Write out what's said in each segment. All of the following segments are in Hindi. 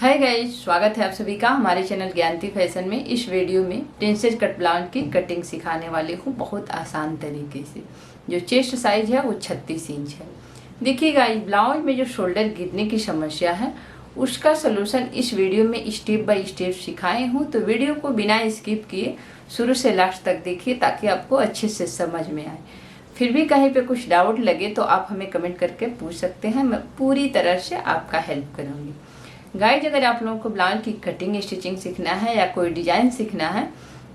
हाय गाइस, स्वागत है आप सभी का हमारे चैनल ज्ञानती फैशन में। इस वीडियो में प्रिंसेस कट ब्लाउज की कटिंग सिखाने वाली हूँ बहुत आसान तरीके से। जो चेस्ट साइज है वो 36 इंच है। देखिए गाइस, ब्लाउज में जो शोल्डर गिरने की समस्या है उसका सोल्यूशन इस वीडियो में स्टेप बाय स्टेप सिखाए हूँ। तो वीडियो को बिना स्किप किए शुरू से लास्ट तक देखिए ताकि आपको अच्छे से समझ में आए। फिर भी कहीं पे कुछ डाउट लगे तो आप हमें कमेंट करके पूछ सकते हैं, मैं पूरी तरह से आपका हेल्प करूँगी। गाइज, अगर आप लोगों को ब्लाउज की कटिंग स्टिचिंग सीखना है या कोई डिजाइन सीखना है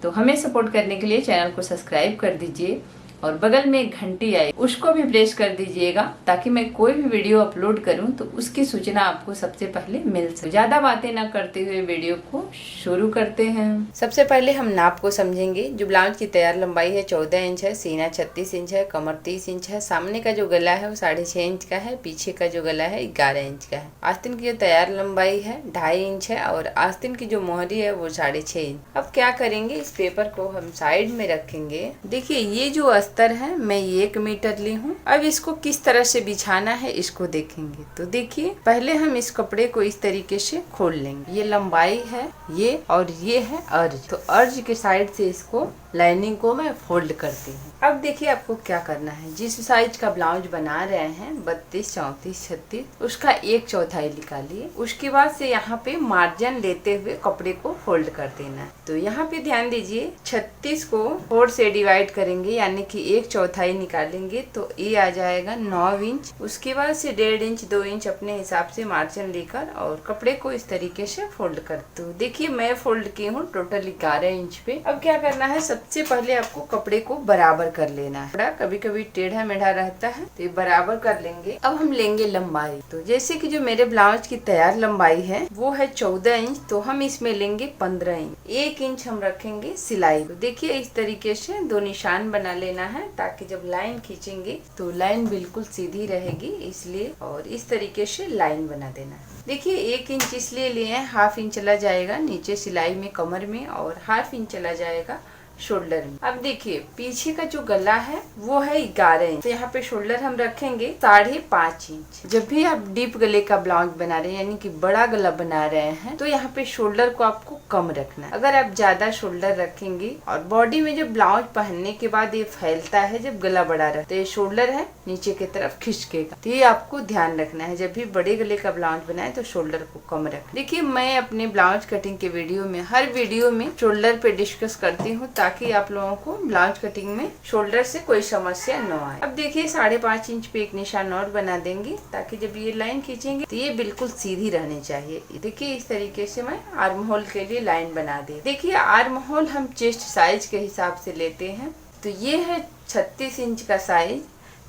तो हमें सपोर्ट करने के लिए चैनल को सब्सक्राइब कर दीजिए और बगल में एक घंटी आई उसको भी प्रेस कर दीजिएगा ताकि मैं कोई भी वीडियो अपलोड करूं तो उसकी सूचना आपको सबसे पहले मिल सके। ज्यादा बातें ना करते हुए वीडियो को शुरू करते हैं। सबसे पहले हम नाप को समझेंगे। जो ब्लाउज की तैयार लंबाई है 14 इंच है, सीना 36 इंच है, कमर 30 इंच है, सामने का जो गला है वो 6.5 इंच का है, पीछे का जो गला है 11 इंच का है। आस्तीन की जो तैयार लंबाई है 2.5 इंच है और आस्तीन की जो मोहरी है वो 6.5 इंच। अब क्या करेंगे, इस पेपर को हम साइड में रखेंगे। देखिए ये जो अस्तर है मैं 1 मीटर ली हूँ। अब इसको किस तरह से बिछाना है इसको देखेंगे। तो देखिए पहले हम इस कपड़े को इस तरीके से खोल लेंगे। ये लंबाई है ये और ये है अर्ज। तो अर्ज के साइड से इसको लाइनिंग को मैं फोल्ड करती हूँ। अब देखिए आपको क्या करना है, जिस साइज का ब्लाउज बना रहे हैं 32, 34, 36 उसका 1/4 निकालिए। उसके बाद से यहाँ पे मार्जिन लेते हुए कपड़े को फोल्ड कर देना है। तो यहाँ पे ध्यान दीजिए 36 को 4 से डिवाइड करेंगे यानी कि 1/4 निकालेंगे तो ये आ जाएगा 9 इंच। उसके बाद से 1.5 इंच 2 इंच अपने हिसाब से मार्जिन लेकर और कपड़े को इस तरीके से फोल्ड कर दो। देखिए मैं फोल्ड की हूँ टोटल 11 इंच पे। अब क्या करना है, सबसे पहले आपको कपड़े को बराबर कर लेना है। कपड़ा कभी कभी टेढ़ा मेढ़ा रहता है तो ये बराबर कर लेंगे। अब हम लेंगे लंबाई। तो जैसे कि जो मेरे ब्लाउज की तैयार लंबाई है वो है 14 इंच, तो हम इसमें लेंगे 15 इंच। 1 इंच हम रखेंगे सिलाई। तो देखिए इस तरीके से 2 निशान बना लेना है ताकि जब लाइन खींचेंगे तो लाइन बिल्कुल सीधी रहेगी, इसलिए और इस तरीके से लाइन बना देना है। देखिए 1 इंच इसलिए लिए हैं, 1/2 इंच चला जाएगा नीचे सिलाई में कमर में और 1/2 इंच चला जाएगा शोल्डर में। अब देखिए पीछे का जो गला है वो है 11 इंच, तो यहाँ पे शोल्डर हम रखेंगे 5.5 इंच। जब भी आप डीप गले का ब्लाउज बना रहे हैं यानी कि बड़ा गला बना रहे हैं तो यहाँ पे शोल्डर को आपको कम रखना है। अगर आप ज्यादा शोल्डर रखेंगे और बॉडी में जब ब्लाउज पहनने के बाद ये फैलता है, जब गला बड़ा रहता है तो ये शोल्डर है नीचे की तरफ खिसकेगा। तो ये आपको ध्यान रखना है, जब भी बड़े गले का ब्लाउज बनाए तो शोल्डर को कम रखें। देखिए मैं अपने ब्लाउज कटिंग के वीडियो में हर वीडियो में शोल्डर पे डिस्कस करती हूँ ताकि आप लोगों को ब्लाउज कटिंग में शोल्डर से कोई समस्या न आए। अब देखिए 5.5 इंच पे एक निशान और बना देंगे ताकि जब ये लाइन खींचेंगे तो ये बिल्कुल सीधी रहनी चाहिए। देखिए इस तरीके से मैं आर्म होल के लिए लाइन बना दी। देखिए आर्म होल हम चेस्ट साइज के हिसाब से लेते हैं। तो ये है 36 इंच का साइज।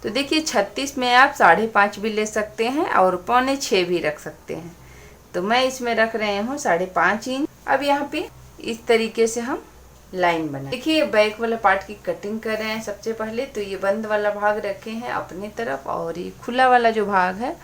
तो देखिए 36 में आप 5.5 भी ले सकते हैं और 5.25 भी रख सकते हैं। तो मैं इसमें रख रहे हूँ 5.5 इंच। अब यहाँ पे इस तरीके से हम लाइन बना। देखिए बैक वाला पार्ट की कटिंग कर रहे हैं। सबसे पहले तो ये बंद वाला भाग रखे हैं अपनी तरफ और ये खुला वाला जो भाग है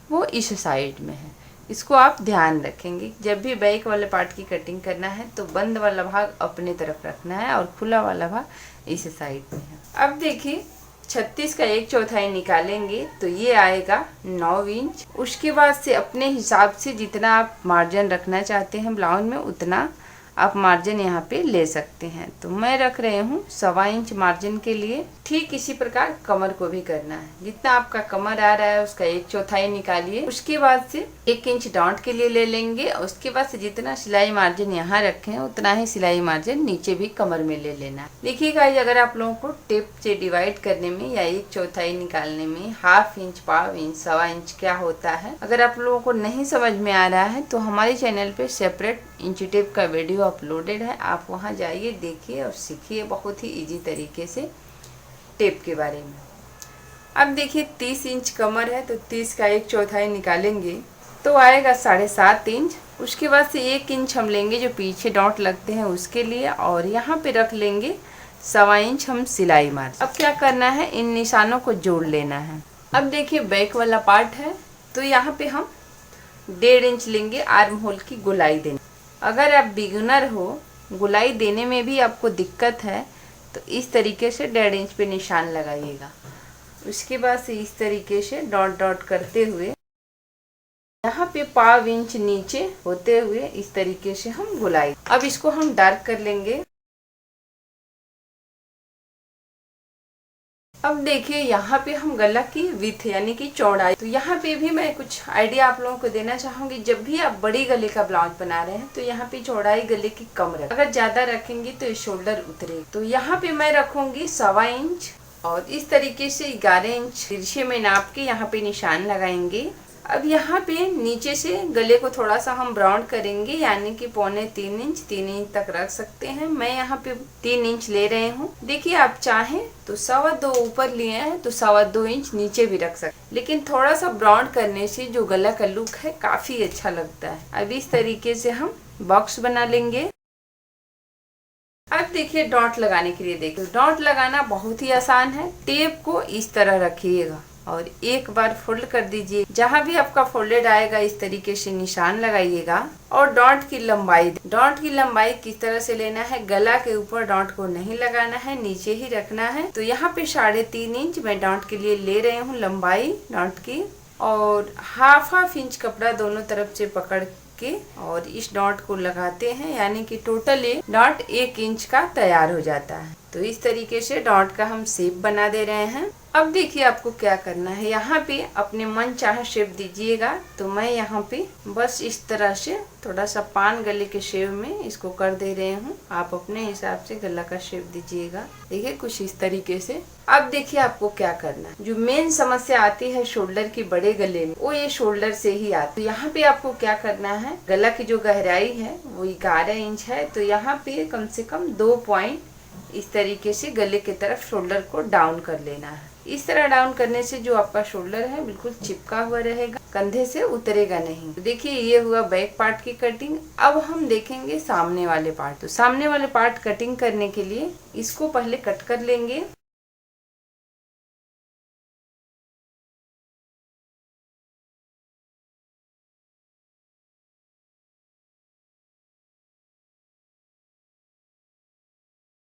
वो इस साइड में है। इसको आप ध्यान रखेंगे, जब भी बैक वाले पार्ट की कटिंग करना है तो बंद वाला भाग अपनी तरफ रखना है और खुला वाला भाग इस साइड में है। अब देखिए 36 का 1/4 निकालेंगे तो ये आएगा 9 इंच। उसके बाद से अपने हिसाब से जितना आप मार्जिन रखना चाहते हैं ब्लाउज में उतना आप मार्जिन यहाँ पे ले सकते हैं। तो मैं रख रहे हूँ 1.25 इंच मार्जिन के लिए। ठीक इसी प्रकार कमर को भी करना है। जितना आपका कमर आ रहा है उसका 1/4 निकालिए। उसके बाद से 1 इंच डाउट के लिए ले लेंगे और उसके बाद से जितना सिलाई मार्जिन यहाँ रखे हैं उतना ही सिलाई मार्जिन नीचे भी कमर में ले लेना है। देखिए गाइस, अगर आप लोगों को टेप से डिवाइड करने में या 1/4 निकालने में 1/2 इंच, 1/4 इंच, 1.25 इंच क्या होता है, अगर आप लोगों को नहीं समझ में आ रहा है तो हमारे चैनल पे सेपरेट इंची टेप का वीडियो अपलोडेड है, आप वहां जाइए देखिए और सीखिए बहुत ही इजी तरीके से टेप के बारे में। अब देखिए 30 इंच कमर है तो 30 का 1/4 निकालेंगे तो आएगा 7.5 इंच। उसके बाद से 1 इंच हम लेंगे जो पीछे डॉट लगते हैं उसके लिए और यहाँ पे रख लेंगे 1.25 इंच हम सिलाई मार। अब क्या करना है, इन निशानों को जोड़ लेना है। अब देखिए बैक वाला पार्ट है तो यहाँ पे हम 1.5 इंच लेंगे आर्म होल की गोलाई देने। अगर आप बिगिनर हो, गोलाई देने में भी आपको दिक्कत है तो इस तरीके से 1.5 इंच पे निशान लगाइएगा। उसके बाद से इस तरीके से डॉट डॉट करते हुए यहाँ पे पाव इंच नीचे होते हुए इस तरीके से हम गोलाई। अब इसको हम डार्क कर लेंगे। अब देखिए यहाँ पे हम गला की विड्थ यानी कि चौड़ाई, तो यहाँ पे भी मैं कुछ आइडिया आप लोगों को देना चाहूंगी। जब भी आप बड़ी गले का ब्लाउज बना रहे हैं तो यहाँ पे चौड़ाई गले की कम रखें, अगर ज्यादा रखेंगे तो शोल्डर उतरे। तो यहाँ पे मैं रखूंगी 1.25 इंच और इस तरीके से 11 इंच तिरछे में नाप के यहाँ पे निशान लगाएंगे। अब यहाँ पे नीचे से गले को थोड़ा सा हम ब्राउन करेंगे, यानी कि 2.25 इंच 3 इंच तक रख सकते हैं। मैं यहाँ पे 3 इंच ले रहे हूँ। देखिए आप चाहें तो 2.25 ऊपर लिए हैं तो 2.25 इंच नीचे भी रख सकते, लेकिन थोड़ा सा ब्राउन करने से जो गला का लुक है काफी अच्छा लगता है। अब इस तरीके से हम बॉक्स बना लेंगे। अब देखिए डॉट लगाने के लिए, देखिए डॉट लगाना बहुत ही आसान है। टेप को इस तरह रखिएगा और एक बार फोल्ड कर दीजिए। जहाँ भी आपका फोल्डेड आएगा इस तरीके से निशान लगाइएगा। और डॉट की लंबाई किस तरह से लेना है, गला के ऊपर डॉट को नहीं लगाना है, नीचे ही रखना है। तो यहाँ पे 3.5 इंच मैं डॉट के लिए ले रही हूँ लंबाई डॉट की, और हाफ इंच कपड़ा दोनों तरफ से पकड़ के और इस डॉट को लगाते हैं, यानी कि टोटल डॉट 1 इंच का तैयार हो जाता है। तो इस तरीके से डॉट का हम शेप बना दे रहे हैं। अब देखिए आपको क्या करना है, यहाँ पे अपने मन चाहे शेप दीजिएगा। तो मैं यहाँ पे बस इस तरह से थोड़ा सा पान गले के शेप में इसको कर दे रहे हूँ। आप अपने हिसाब से गला का शेप दीजिएगा। देखिए कुछ इस तरीके से। अब देखिए आपको क्या करना है, जो मेन समस्या आती है शोल्डर की बड़े गले में, वो ये शोल्डर से ही आती है। तो यहाँ पे आपको क्या करना है, गला की जो गहराई है वो 11 इंच है, तो यहाँ पे कम से कम 2 पॉइंट इस तरीके से गले की तरफ शोल्डर को डाउन कर लेना है। इस तरह डाउन करने से जो आपका शोल्डर है बिल्कुल चिपका हुआ रहेगा, कंधे से उतरेगा नहीं। तो देखिए ये हुआ बैक पार्ट की कटिंग। अब हम देखेंगे सामने वाले पार्ट। तो सामने वाले पार्ट कटिंग करने के लिए इसको पहले कट कर लेंगे।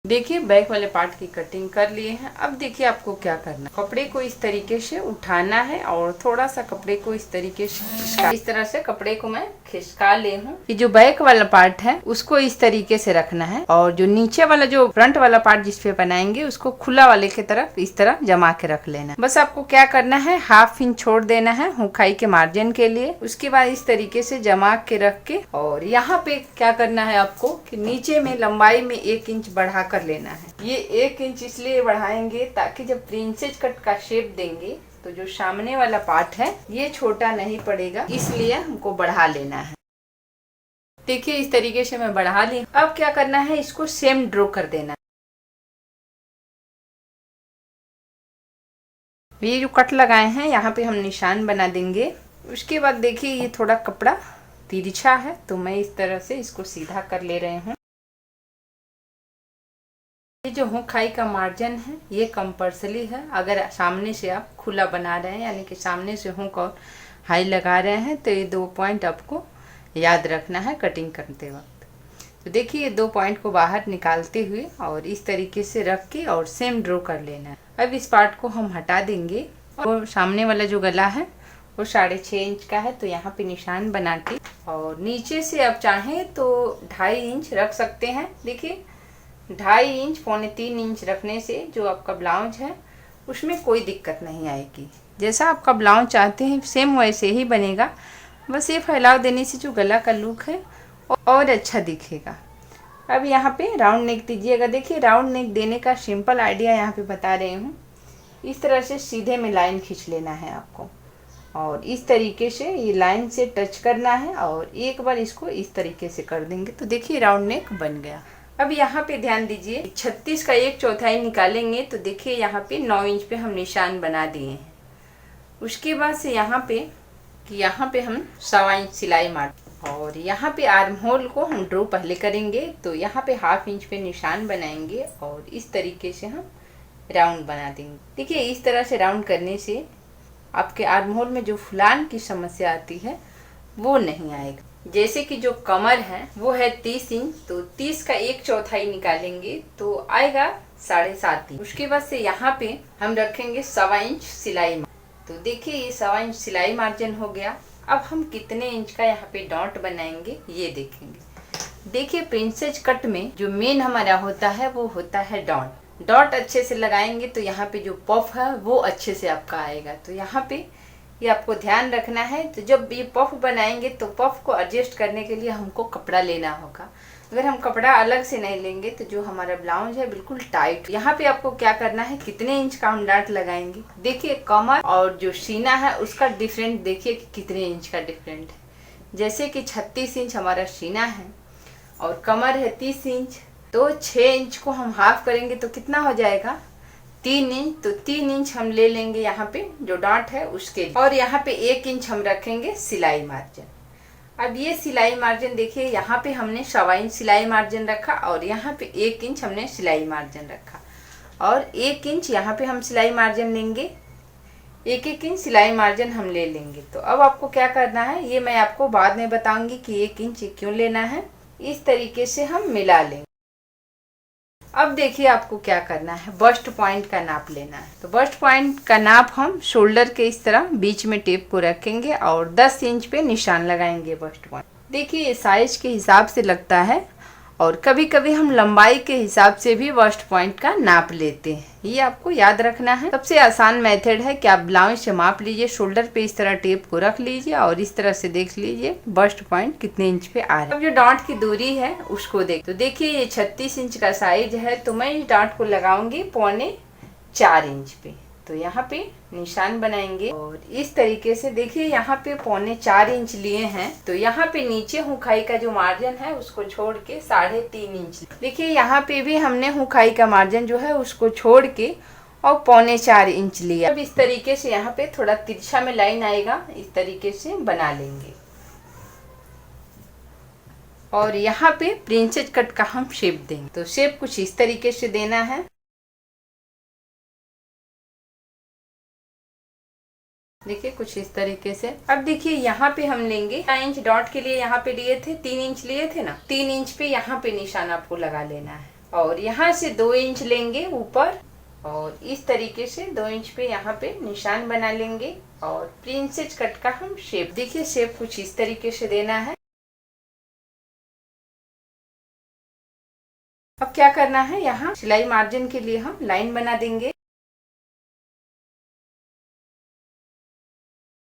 देखिए बैक वाले पार्ट की कटिंग कर लिए हैं। अब देखिए आपको क्या करना है, कपड़े को इस तरीके से उठाना है और थोड़ा सा कपड़े को इस तरीके से इस तरह से कपड़े को मैं खिसका ले हूँ। कि जो बैक वाला पार्ट है उसको इस तरीके से रखना है, और जो नीचे वाला जो फ्रंट वाला पार्ट जिसपे बनाएंगे उसको खुला वाले की तरफ इस तरह जमा के रख लेना है। बस आपको क्या करना है, 1/2 इंच छोड़ देना है हुकाई के मार्जिन के लिए। उसके बाद इस तरीके से जमा के रख के, और यहाँ पे क्या करना है आपको कि नीचे में लंबाई में 1 इंच बढ़ा कर लेना है। ये 1 इंच इसलिए बढ़ाएंगे ताकि जब प्रिंसेस कट का शेप देंगे तो जो सामने वाला पार्ट है ये छोटा नहीं पड़ेगा, इसलिए हमको बढ़ा लेना है। देखिए इस तरीके से मैं बढ़ा ली। अब क्या करना है, इसको सेम ड्रॉ कर देना। ये जो कट लगाए हैं यहाँ पे हम निशान बना देंगे। उसके बाद देखिए ये थोड़ा कपड़ा तिरछा है, तो मैं इस तरह से इसको सीधा कर ले रही हूँ। ये जो हुकाई का मार्जिन है ये कंपल्सरी है। अगर सामने से आप खुला बना रहे हैं, यानी कि सामने से हुक और हाई लगा रहे हैं, तो ये 2 पॉइंट आपको याद रखना है कटिंग करते वक्त। तो देखिए ये 2 पॉइंट को बाहर निकालते हुए और इस तरीके से रख के और सेम ड्रॉ कर लेना है। अब इस पार्ट को हम हटा देंगे, और सामने वाला जो गला है वो 6.5 इंच का है, तो यहाँ पे निशान बना के और नीचे से आप चाहें तो 2.5 इंच रख सकते हैं। देखिए 2.5 इंच 3.25 इंच रखने से जो आपका ब्लाउज है उसमें कोई दिक्कत नहीं आएगी। जैसा आपका ब्लाउज चाहते हैं सेम वैसे ही बनेगा। बस ये फैलाव देने से जो गला का लुक है और अच्छा दिखेगा। अब यहाँ पे राउंड नेक दीजिएगा। देखिए राउंड नेक देने का सिंपल आइडिया यहाँ पे बता रही हूँ। इस तरह से सीधे में लाइन खींच लेना है आपको, और इस तरीके से ये लाइन से टच करना है, और एक बार इसको इस तरीके से कर देंगे तो देखिए राउंड नेक बन गया। अब यहाँ पे ध्यान दीजिए, 36 का 1/4 निकालेंगे तो देखिए यहाँ पे 9 इंच पे हम निशान बना दिए हैं। उसके बाद से यहाँ पे हम 1.25 इंच सिलाई मार, और यहाँ पे आर्म होल को हम ड्रॉ पहले करेंगे। तो यहाँ पे 1/2 इंच पे निशान बनाएंगे और इस तरीके से हम राउंड बना देंगे। देखिए इस तरह से राउंड करने से आपके आर्म होल में जो फुलान की समस्या आती है वो नहीं आएगा। जैसे कि जो कमर है वो है 30 इंच, तो 30 का 1/4 निकालेंगे तो आएगा 7.5 इंच। उसके बाद से यहाँ पे हम रखेंगे 1.25 इंच सिलाई। तो देखिए ये 1.25 इंच सिलाई मार्जिन हो गया। अब हम कितने इंच का यहाँ पे डॉट बनाएंगे ये देखेंगे। देखिए प्रिंसेस कट में जो मेन हमारा होता है वो होता है डॉट। डॉट अच्छे से लगाएंगे तो यहाँ पे जो पफ है वो अच्छे से आपका आएगा। तो यहाँ पे ये आपको ध्यान रखना है। तो जब ये पफ बनाएंगे तो पफ को एडजस्ट करने के लिए हमको कपड़ा लेना होगा। अगर हम कपड़ा अलग से नहीं लेंगे तो जो हमारा ब्लाउज है बिल्कुल टाइट। यहाँ पे आपको क्या करना है, कितने इंच का हम डाट लगाएंगे। देखिए कमर और जो सीना है उसका डिफरेंट देखिए कि कितने इंच का डिफरेंट है। जैसे कि 36 इंच हमारा सीना है और कमर है 30 इंच, तो 6 इंच को हम हाफ करेंगे तो कितना हो जाएगा 3 इंच। तो 3 इंच हम ले लेंगे यहाँ पे जो डाट है उसके लिए। और यहाँ पे 1 इंच हम रखेंगे सिलाई मार्जिन। अब ये सिलाई मार्जिन देखिए यहाँ पे हमने 1.25 इंच सिलाई मार्जिन रखा और यहाँ पे 1 इंच हमने सिलाई मार्जिन रखा और 1 इंच यहाँ पे हम सिलाई मार्जिन लेंगे। 1-1 इंच सिलाई मार्जिन हम ले लेंगे। तो अब आपको क्या करना है ये मैं आपको बाद में बताऊंगी कि 1 इंच क्यों लेना है। इस तरीके से हम मिला लेंगे। अब देखिए आपको क्या करना है, बस्ट पॉइंट का नाप लेना है। तो बस्ट पॉइंट का नाप हम शोल्डर के इस तरह बीच में टेप को रखेंगे और 10 इंच पे निशान लगाएंगे बस्ट पॉइंट। देखिए ये साइज के हिसाब से लगता है और कभी कभी हम लंबाई के हिसाब से भी बस्ट पॉइंट का नाप लेते हैं। ये आपको याद रखना है। सबसे आसान मेथड है कि आप ब्लाउज से माप लीजिए, शोल्डर पे इस तरह टेप को रख लीजिए और इस तरह से देख लीजिए बस्ट पॉइंट कितने इंच पे आ रहा है। अब जो डांट की दूरी है उसको देख। तो देखिए ये 36 इंच का साइज है तो मैं इस डांट को लगाऊंगी 3.25 इंच पे। तो यहाँ पे निशान बनाएंगे और इस तरीके से देखिए यहाँ पे 3.25 इंच लिए हैं। तो यहाँ पे नीचे हुकाई का जो मार्जिन है उसको छोड़ के 3.5 इंच। देखिए यहाँ पे भी हमने हुकाई का मार्जिन जो है उसको छोड़ के और 3.25 इंच लिया। अब इस तरीके से यहाँ पे थोड़ा तिरछा में लाइन आएगा, इस तरीके से बना लेंगे। और यहाँ पे प्रिंसेस कट का हम शेप देंगे। तो शेप कुछ इस तरीके से देना है। देखिए कुछ इस तरीके से। अब देखिए यहाँ पे हम लेंगे 4 इंच डॉट के लिए, यहाँ पे लिए थे 3 इंच लिए थे ना, 3 इंच पे यहाँ पे निशान आपको लगा लेना है। और यहाँ से 2 इंच लेंगे ऊपर और इस तरीके से 2 इंच पे यहाँ पे निशान बना लेंगे। और प्रिंसेस कट का हम शेप, देखिए शेप कुछ इस तरीके से देना है। अब क्या करना है, यहाँ सिलाई मार्जिन के लिए हम लाइन बना देंगे।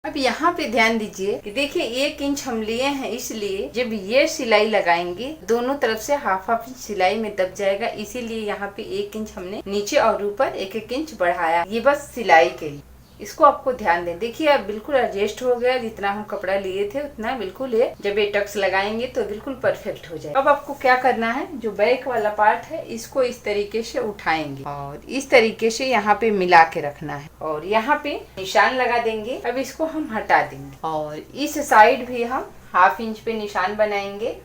अब यहाँ पे ध्यान दीजिए कि देखिए 1 इंच हम लिए हैं, इसलिए जब ये सिलाई लगाएंगे दोनों तरफ से हाफ हाफ इंच सिलाई में दब जाएगा, इसीलिए यहाँ पे 1 इंच हमने नीचे और ऊपर 1-1 इंच बढ़ाया। ये बस सिलाई के लिए, इसको आपको ध्यान दें। देखिए अब बिल्कुल एडजस्ट हो गया, जितना हम कपड़ा लिए थे उतना बिल्कुल है। जब ये टक्स लगाएंगे तो बिल्कुल परफेक्ट हो जाए। अब आपको क्या करना है, जो बैक वाला पार्ट है इसको इस तरीके से उठाएंगे और इस तरीके से यहाँ पे मिला के रखना है और यहाँ पे निशान लगा देंगे। अब इसको हम हटा देंगे और इस साइड भी हम हाफ इंच पे निशान बनाएंगे।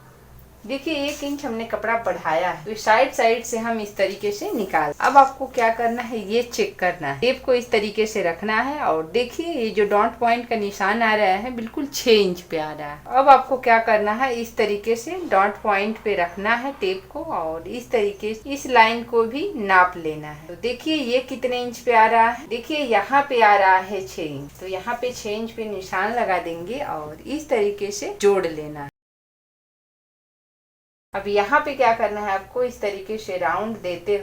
देखिए 1 इंच हमने कपड़ा बढ़ाया है, तो साइड साइड से हम इस तरीके से निकाल। अब आपको क्या करना है, ये चेक करना है, टेप को इस तरीके से रखना है और देखिए ये जो डॉट पॉइंट का निशान आ रहा है बिल्कुल 6 इंच पे आ रहा है। अब आपको क्या करना है, इस तरीके से डॉट पॉइंट पे रखना है टेप को और इस तरीके से इस लाइन को भी नाप लेना है। तो देखिए ये कितने इंच पे आ रहा है, देखिए यहाँ पे आ रहा है 6 इंच। तो यहाँ पे 6 इंच पे निशान लगा देंगे और इस तरीके से जोड़ लेना है। अब यहाँ पे क्या करना है, आपको इस तरीके से राउंड देते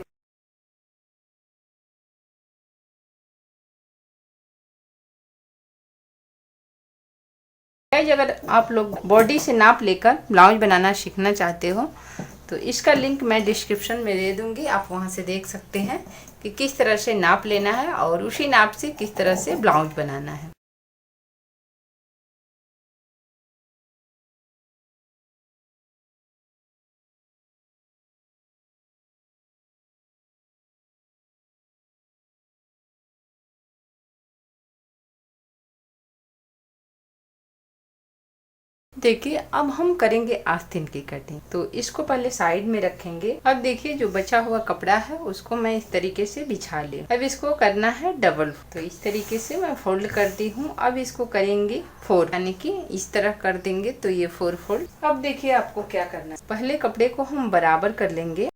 हुए अगर आप लोग बॉडी से नाप लेकर ब्लाउज बनाना सीखना चाहते हो तो इसका लिंक मैं डिस्क्रिप्शन में दे दूंगी, आप वहां से देख सकते हैं कि किस तरह से नाप लेना है और उसी नाप से किस तरह से ब्लाउज बनाना है। देखिए अब हम करेंगे आस्तीन की कटिंग। तो इसको पहले साइड में रखेंगे। अब देखिए जो बचा हुआ कपड़ा है उसको मैं इस तरीके से बिछा ली। अब इसको करना है डबल। तो इस तरीके से मैं फोल्ड करती हूँ। अब इसको करेंगे 4, यानी कि इस तरह कर देंगे तो ये 4 फोल्ड। अब देखिए आपको क्या करना है, पहले कपड़े को हम बराबर कर लेंगे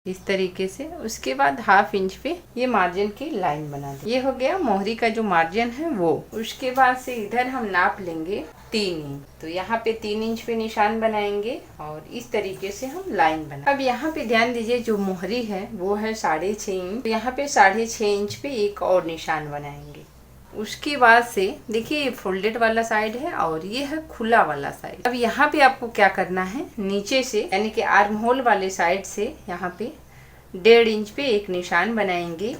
इस तरीके से। उसके बाद 1/2 इंच पे ये मार्जिन की लाइन बना दें। ये हो गया मोहरी का जो मार्जिन है वो। उसके बाद से इधर हम नाप लेंगे 3 इंच। तो यहाँ पे 3 इंच पे निशान बनाएंगे और इस तरीके से हम लाइन बना। अब यहाँ पे ध्यान दीजिए, जो मोहरी है वो है 6.5 इंच। तो यहाँ पे 6.5 इंच पे एक और निशान बनाएंगे। उसके बाद से देखिए, ये फोल्डेड वाला साइड है और ये है खुला वाला साइड। अब यहाँ पे आपको क्या करना है, नीचे से यानी कि आर्म होल वाले साइड से यहाँ पे 1.5 इंच पे एक निशान बनाएंगे।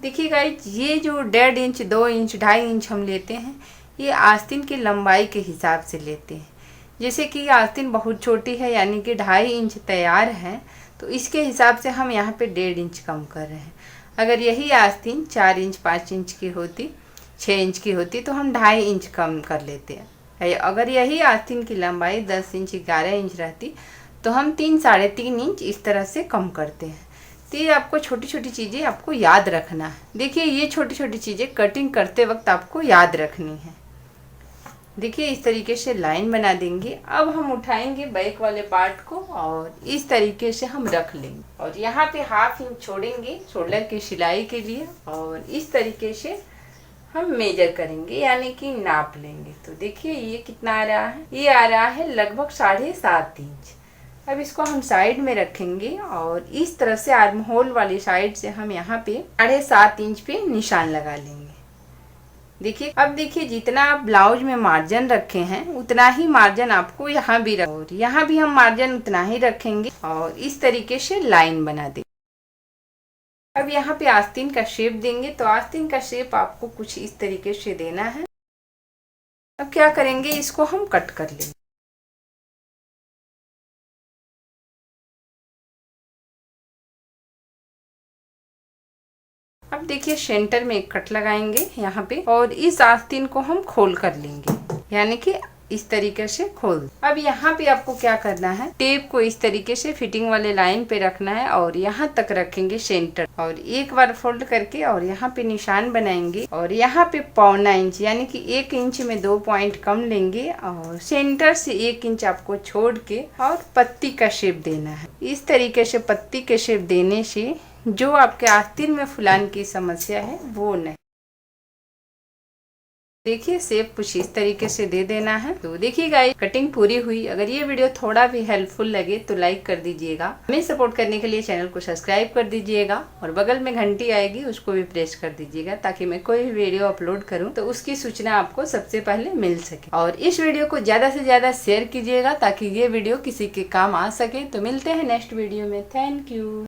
देखिए गाइस, ये जो 1.5 इंच, 2 इंच, 2.5 इंच हम लेते हैं, ये आस्तीन की लंबाई के हिसाब से लेते हैं। जैसे कि आस्तीन बहुत छोटी है यानी कि 2.5 इंच तैयार है, तो इसके हिसाब से हम यहाँ पे 1.5 इंच कम कर रहे हैं। अगर यही आस्तीन 4 इंच, 5 इंच की होती, 6 इंच की होती, तो हम 2.5 इंच कम कर लेते हैं। अगर यही आस्तीन की लंबाई 10 इंच, 11 इंच रहती, तो हम 3, 3.5 इंच इस तरह से कम करते हैं। तो ये आपको छोटी छोटी चीज़ें आपको याद रखना है। देखिए, ये छोटी छोटी चीज़ें कटिंग करते वक्त आपको याद रखनी है। देखिए, इस तरीके से लाइन बना देंगे। अब हम उठाएंगे बैक वाले पार्ट को और इस तरीके से हम रख लेंगे और यहाँ पे 1/2 इंच छोड़ेंगे शोल्डर की सिलाई के लिए और इस तरीके से हम मेजर करेंगे यानी कि नाप लेंगे। तो देखिए, ये कितना आ रहा है, ये आ रहा है लगभग 7.5 इंच। अब इसको हम साइड में रखेंगे और इस तरफ से आर्म होल वाली साइड से हम यहाँ पे 7.5 इंच पे निशान लगा लेंगे। देखिए, अब देखिए, जितना आप ब्लाउज में मार्जिन रखे हैं उतना ही मार्जिन आपको यहाँ भी रख, और यहाँ भी हम मार्जिन उतना ही रखेंगे और इस तरीके से लाइन बना देंगे। अब यहाँ पे आस्तीन का शेप देंगे। तो आस्तीन का शेप आपको कुछ इस तरीके से देना है। अब क्या करेंगे, इसको हम कट कर लेंगे। अब देखिए, सेंटर में एक कट लगाएंगे यहाँ पे और इस आस्तीन को हम खोल कर लेंगे यानी कि इस तरीके से खोल। अब यहाँ पे आपको क्या करना है, टेप को इस तरीके से फिटिंग वाले लाइन पे रखना है और यहाँ तक रखेंगे सेंटर, और एक बार फोल्ड करके और यहाँ पे निशान बनाएंगे और यहाँ पे 1.25 इंच यानी कि 1 इंच में 2 पॉइंट कम लेंगे और सेंटर से 1 इंच आपको छोड़ के और पत्ती का शेप देना है। इस तरीके से पत्ती के शेप देने से जो आपके आस्तीन में फुलान की समस्या है वो नहीं। देखिए, शेप कुछ इस तरीके से दे देना है। तो देखिए गाइस, कटिंग पूरी हुई। अगर ये वीडियो थोड़ा भी हेल्पफुल लगे तो लाइक कर दीजिएगा। हमें सपोर्ट करने के लिए चैनल को सब्सक्राइब कर दीजिएगा और बगल में घंटी आएगी उसको भी प्रेस कर दीजिएगा ताकि मैं कोई भी वीडियो अपलोड करूं तो उसकी सूचना आपको सबसे पहले मिल सके। और इस वीडियो को ज्यादा से ज्यादा शेयर कीजिएगा ताकि ये वीडियो किसी के काम आ सके। तो मिलते हैं नेक्स्ट वीडियो में। Thank you.